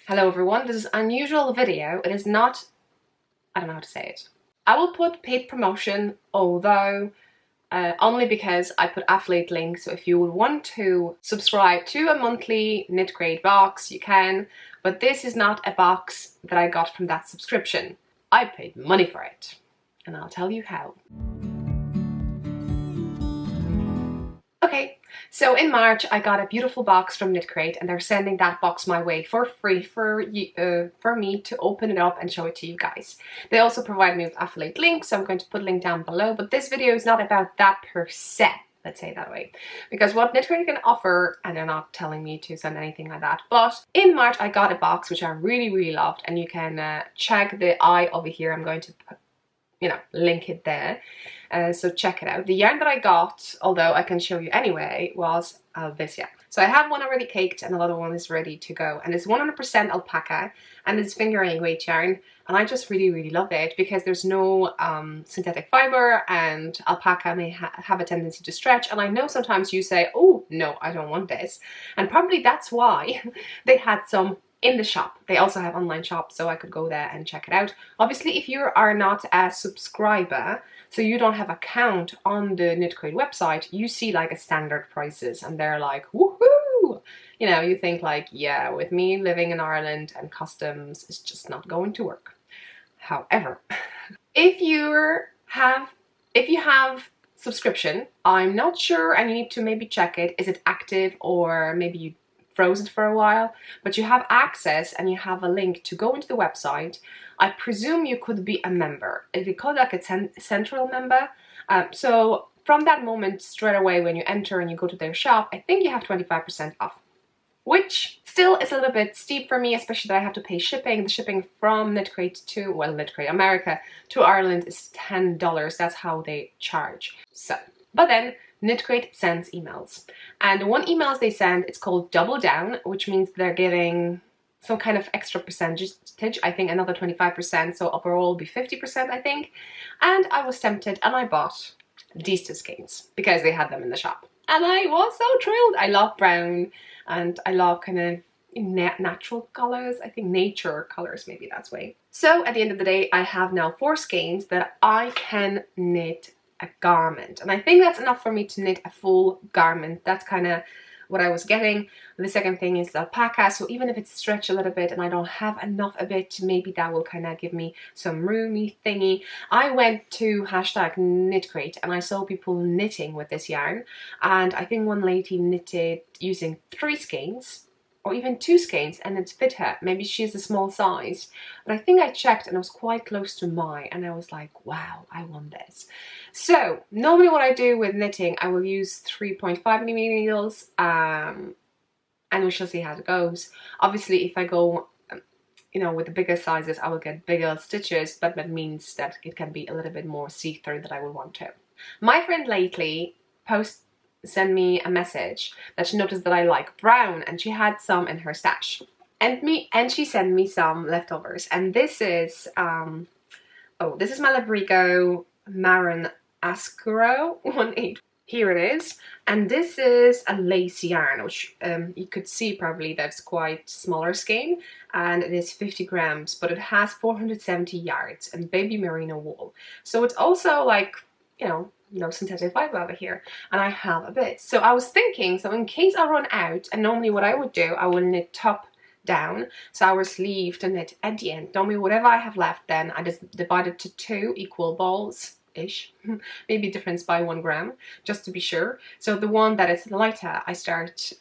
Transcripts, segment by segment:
Hello everyone, this is an unusual video. It is not, I don't know how to say it. I will put paid promotion, although only because I put affiliate links. So if you would want to subscribe to a monthly KnitCrate box, you can. But this is not a box that I got from that subscription. I paid money for it, and I'll tell you how. Okay, so in March I got a beautiful box from KnitCrate, and they're sending that box my way for free for me to open it up and show it to you guys. They also provide me with affiliate links, so I'm going to put a link down below, but this video is not about that per se, let's say it that way, because what KnitCrate can offer, and they're not telling me to send anything like that, but in March I got a box which I really loved, and you can check the eye over here. I'm going to put, link it there. So check it out. The yarn that I got, although I can show you anyway, was this yarn. So I have one already caked and another one is ready to go. And it's 100% alpaca and it's fingering weight yarn. And I just really love it because there's no synthetic fiber, and alpaca may have a tendency to stretch. And I know sometimes you say, oh no, I don't want this. And probably that's why they had some in the shop. They also have online shops, so I could go there and check it out. Obviously, if you are not a subscriber, so you don't have an account on the KnitCrate website, you see like a standard prices and they're like, woohoo! You know, you think like, yeah, with me living in Ireland and customs, it's just not going to work. However, if you have subscription, I'm not sure, and you need to maybe check it. Is it active, or maybe you froze it for a while, but you have access and you have a link to go into the website. I presume you could be a member. They call it like a central member. So from that moment, straight away when you enter and you go to their shop, I think you have 25% off, which still is a little bit steep for me, especially that I have to pay shipping. The shipping from KnitCrate to, well, KnitCrate America to Ireland is $10. That's how they charge. So, but then KnitCrate sends emails, and the one emails they send, it's called Double Down, which means they're giving some kind of extra percentage, I think another 25%, so overall will be 50%, I think. And I was tempted and I bought these two skeins because they had them in the shop, and I was so thrilled. I love brown and I love kind of natural colors, I think nature colors, maybe that's way. So at the end of the day, I have now 4 skeins that I can knit a garment, and I think that's enough for me to knit a full garment. That's kind of what I was getting. The second thing is the alpaca, so even if it's stretched a little bit and I don't have enough of it, maybe that will kind of give me some roomy thingy. I went to #KnitCrate and I saw people knitting with this yarn, and I think one lady knitted using 3 skeins or even 2 skeins, and it fit her. Maybe she's a small size, but I think I checked and it was quite close to mine, and I was like, wow, I want this. So normally what I do with knitting, I will use 3.5mm needles, and we shall see how it goes. Obviously, if I go with the bigger sizes, I will get bigger stitches, but that means that it can be a little bit more see-through that I would want to. My friend lately sent me a message that she noticed that I like brown, and she had some in her stash, and she sent me some leftovers. And this is this is my Labrigo Marin Ascuro 18. Here it is, and this is a lace yarn, which you could see probably that's quite smaller skein, and it is 50 grams, but it has 470 yards and baby merino wool. So it's also like, no synthetic fiber over here, and I have a bit. So I was thinking, so in case I run out, and normally what I would do, I will knit top down, so our sleeve to knit at the end. Normally whatever I have left, then I just divide it to 2 equal balls ish, maybe difference by 1 gram, just to be sure. So the one that is lighter, I start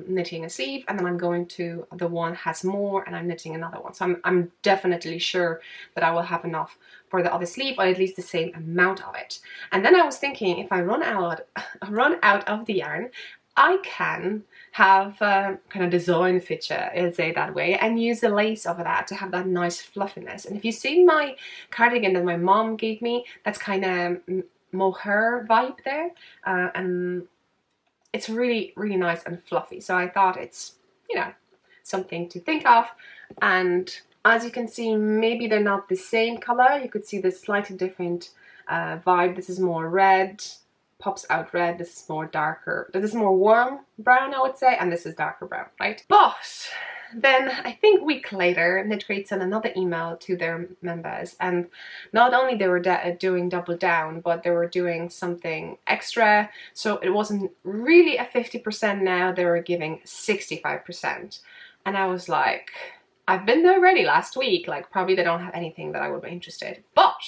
knitting a sleeve, and then I'm going to the one has more and I'm knitting another one. So I'm definitely sure that I will have enough for the other sleeve, or at least the same amount of it. And then I was thinking, if I run out of the yarn, I can have a kind of design feature, let's say that way, and use the lace over that to have that nice fluffiness. And if you've seen my cardigan that my mom gave me, that's kind of mohair vibe there, and it's really nice and fluffy. So I thought it's something to think of. And as you can see, maybe they're not the same color. You could see the slightly different vibe. This is more red, pops out red. This is more darker. This is more warm brown, I would say, and this is darker brown, right? But then I think a week later, KnitCrate sent another email to their members, and not only they were doing double down, but they were doing something extra. So it wasn't really a 50% now, they were giving 65%. And I was like, I've been there already last week, like probably they don't have anything that I would be interested. But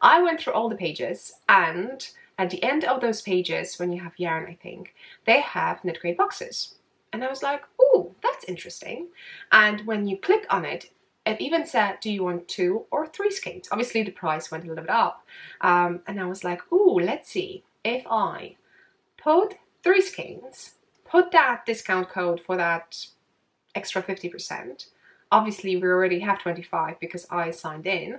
I went through all the pages, and at the end of those pages, when you have yarn, I think, they have KnitCrate boxes. And I was like, oh, that's interesting. And when you click on it, it even said, do you want 2 or 3 skeins? Obviously the price went a little bit up. And I was like, oh, let's see if I put 3 skeins, put that discount code for that extra 50%. Obviously we already have 25 because I signed in.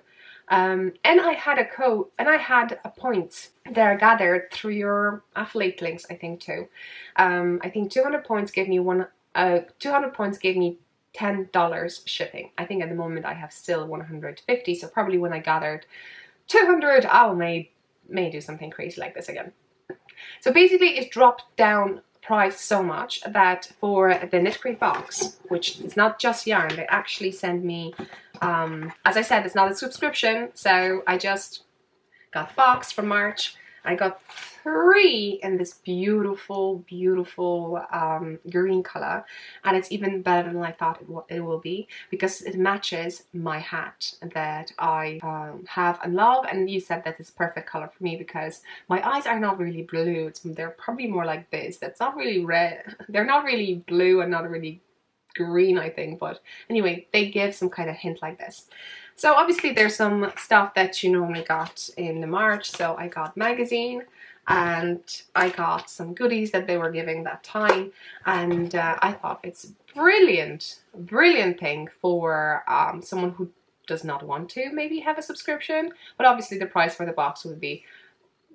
And I had a code, and I had a points that are gathered through your affiliate links, I think too. I think 200 points gave me 200 points gave me $10 shipping. I think at the moment I have still 150, so probably when I gathered 200, I'll may do something crazy like this again. So basically it dropped down price so much that for the KnitCrate box, which is not just yarn, they actually send me, as I said, it's not a subscription, so I just got a box from March. I got 3 in this beautiful green color, and it's even better than I thought it will be, because it matches my hat that I have and love. And you said that it's perfect color for me because my eyes are not really blue. They're probably more like this. That's not really red. They're not really blue and not really green, I think, but anyway, they give some kind of hint like this. So obviously there's some stuff that you normally got in the March. So I got magazine, and I got some goodies that they were giving that time, and I thought it's brilliant thing for someone who does not want to maybe have a subscription, but obviously the price for the box would be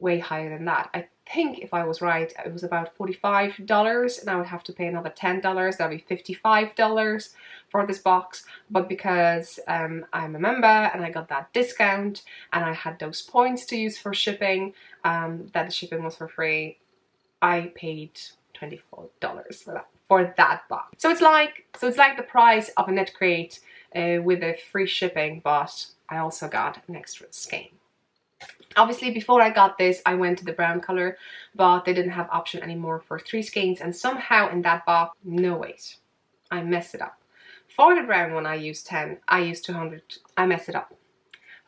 way higher than that. I think if I was right, it was about $45, and I would have to pay another $10. That would be $55 for this box. But because I'm a member and I got that discount and I had those points to use for shipping, that the shipping was for free, I paid $24 for that box. So it's like the price of a KnitCrate with a free shipping, but I also got an extra skein. Obviously before I got this, I went to the brown color, but they didn't have option anymore for 3 skeins, and somehow in that box, no wait, I messed it up. For the brown one I used 10, I used 200, I messed it up.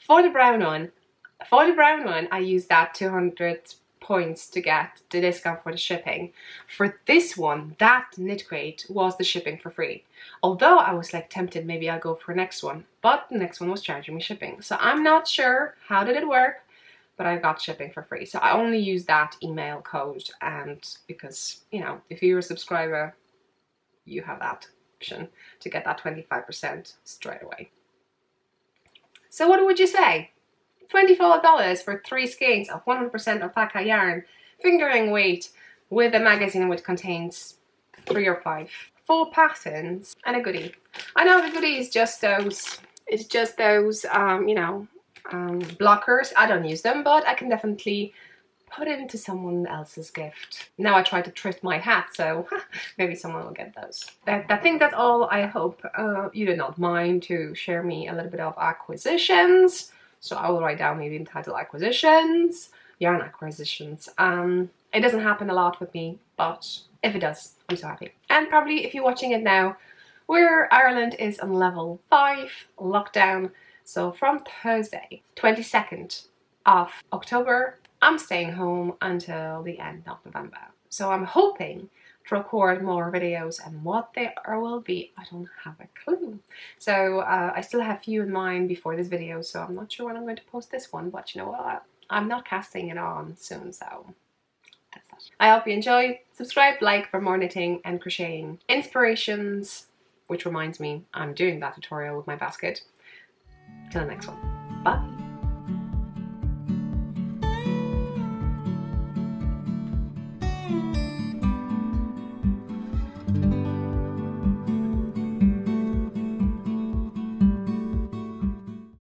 For the brown one I used that 200 points to get the discount for the shipping. For this one, that KnitCrate was the shipping for free. Although I was like tempted, maybe I'll go for the next one, but the next one was charging me shipping. So I'm not sure how did it work, but I got shipping for free. So I only used that email code, and because, you know, if you're a subscriber, you have that option to get that 25% straight away. So what would you say? $24 for 3 skeins of 100% alpaca yarn, fingering weight, with a magazine which contains 3 or 4 patterns and a goodie. I know the goodie is just those, it's just those, you know, blockers. I don't use them, but I can definitely put it into someone else's gift. Now I try to thrift my hat, so maybe someone will get those. I think that's all. I hope you did not mind to share me a little bit of acquisitions. So I will write down maybe the title acquisitions, yarn acquisitions. It doesn't happen a lot with me, but if it does, I'm so happy. And probably if you're watching it now, where Ireland is on level 5 lockdown. So from Thursday, 22nd of October, I'm staying home until the end of November. So I'm hoping to record more videos, and what they will be, I don't have a clue. So I still have a few in mind before this video, so I'm not sure when I'm going to post this one, but you know what? I'm not casting it on soon, so that's that. I hope you enjoy. Subscribe, like for more knitting and crocheting inspirations, which reminds me, I'm doing that tutorial with my basket. Till the next one. Bye.